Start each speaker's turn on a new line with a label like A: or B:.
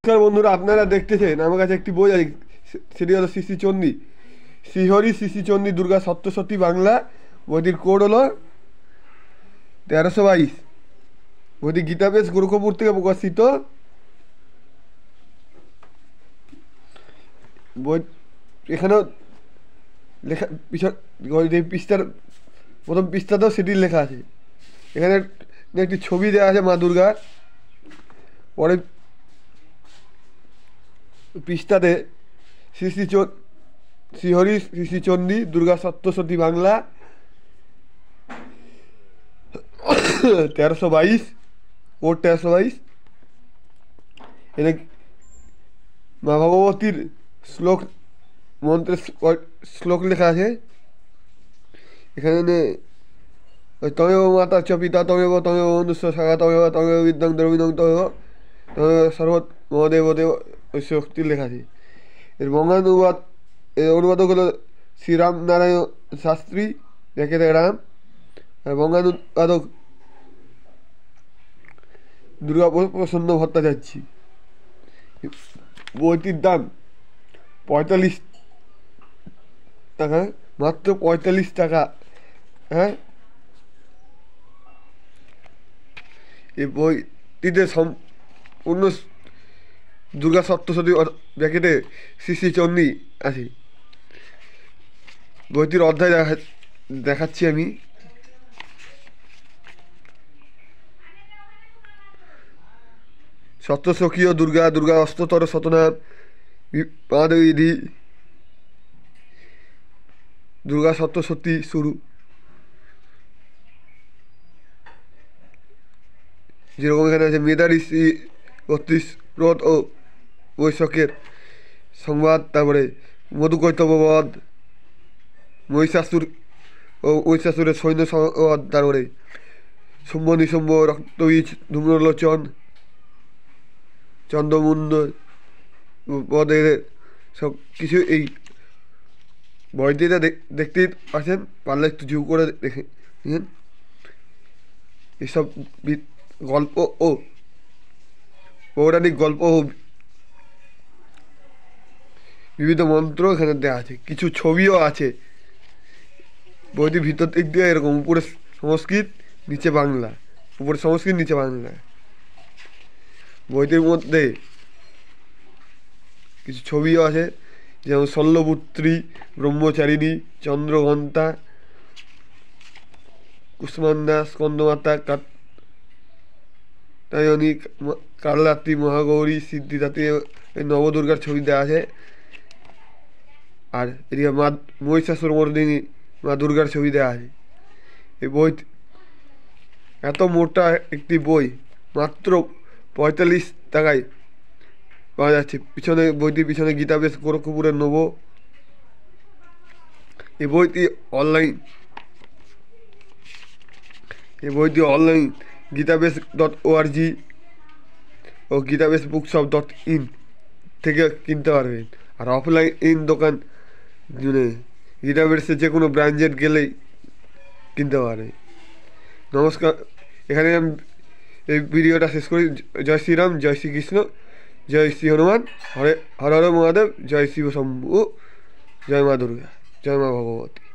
A: নমস্কার বন্ধুরা, আপনারা দেখতেছেন আমার কাছে একটি বই আছে, সেটি হলো শ্রী শ্রী চণ্ডী, শ্রীহরি শ্রী শ্রী চণ্ডী দুর্গা সপ্তশতী বাংলা। বইটির কোড হলো 1322। বইটি গীতাবেশ গোরখপুর থেকে প্রকাশিত। বই এখানেও লেখা পিছন যে পৃষ্ঠার প্রথম পৃষ্ঠাতেও সেটি লেখা আছে। এখানে একটি ছবি দেওয়া আছে মা দুর্গার। পরে পৃষ্ঠাতে শ্রী শ্রী শ্রীহরি শ্রী শ্রী চণ্ডী দুর্গা সপ্তশতী বাংলা 1322, কোড 1322। এখানে মা ভগবতীর শ্লোক, মন্ত্রের শ্লোক লেখা আছে। এখানে তমেব মাতা চ পিতা তমেব তমেব বন্ধুস্ব সাগা তমেব তমেব বিদ্যাং দ্রবিণং তমেব তমেব সর্বত মহাদেব দেব ওই শক্তি লেখা আছে। এর বঙ্গানুবাদ, এর অনুবাদক হলো শ্রীরাম নারায়ণ শাস্ত্রী, রেখে রাম। আর বঙ্গানুবাদক দুর্গা প্রসন্ন ভট্টাচার্য। বইটির দাম 45 টাকা, মাত্র 45 টাকা। হ্যাঁ, এই বইটিতে সম্পূর্ণ দুর্গা সপ্তশতী ব্র্যাকেটে শ্রী শ্রী চণ্ডী আছে। বইটির অধ্যায় দেখাচ্ছি আমি। সপ্তসখীয় দুর্গা, দুর্গা অষ্টতর শতনাম পাদবিধি, দুর্গা সপ্তশতী শুরু। যেরকম এখানে আছে মেধা ঋষি 32 রথ ও বৈশাখের সংবাদ, তারপরে মধুকৈতববধ, মহিষাসুর ও মহিষাসুরের সৈন্য সংবাদ, তারপরে শুম্ভ নিশুম্ভ, রক্তবীজ, ধূম্রলোচন, চন্দ্রমুণ্ড পদের সব কিছু এই বইটিতে দেখতেই পাচ্ছেন। পারলে একটু জুম করে দেখে এসব গল্প ও পৌরাণিক গল্প ও বিবিধ মন্ত্র এখানে দেওয়া আছে। কিছু ছবিও আছে। বইটির ভিতর দিক দিয়ে এরকম উপরে সংস্কৃত, নিচে বাংলা, উপরে সংস্কৃত নিচে বাংলা। বইটির মধ্যে কিছু ছবিও আছে, যেমন শল্যপুত্রী, ব্রহ্মচারিণী, চন্দ্রঘণ্টা, কুষ্মান্ডা, স্কন্দমাতা, কাত্যায়নী, কালরাত্রি, মহাগৌরী, সিদ্ধিদাত্রী, নবদুর্গার ছবি দেওয়া আছে। আর এদিকে মা মহিষাসুরমর্দিনী মা দুর্গার ছবি দেওয়া আছে। এই বই এত মোটা একটি বই মাত্র 45 টাকায় পাওয়া যাচ্ছে। পিছনে বইটির পিছনে গীতাবেশ গোরখপুরের নেব। এই বইটি অনলাইন গীতাবেশ.org ও গীতাবেশ বুকশপ.in থেকে কিনতে পারবেন। আর অফলাইন দোকান গীতাবেশের যে কোনো ব্রাঞ্চে গেলেই কিনতে পারবে। নমস্কার, এখানে আমি এই ভিডিওটা শেষ করি। জয় শ্রীরাম, জয় শ্রীকৃষ্ণ, জয় শ্রী হনুমান, হর হর মহাদেব, জয় শিব শম্ভু, জয় মা দুর্গা, জয় মা ভগবতী।